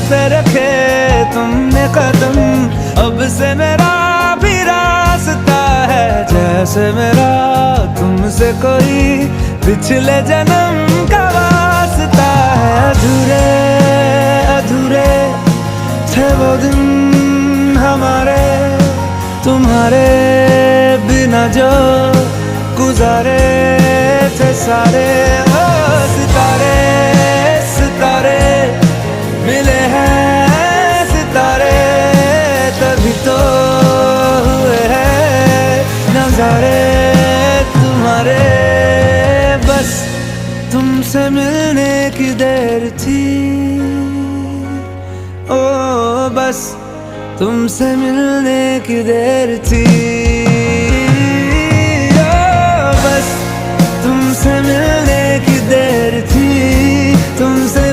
पे रखे तुमने कदम, अब से मेरा भी रास्ता है जैसे मेरा तुमसे कोई पिछले जन्म का वास्ता है। अधूरे अधूरे थे वो दिन हमारे, तुम्हारे बिना जो गुजारे थे सारे। ओ सितारे सितारे मिले हैं सितारे, तभी तो हुए हैं नजारे तुम्हारे। बस तुमसे मिलने की देर थी, ओ बस तुमसे मिलने की देर थी, ओ बस तुमसे मिलने की देर थी, तुमसे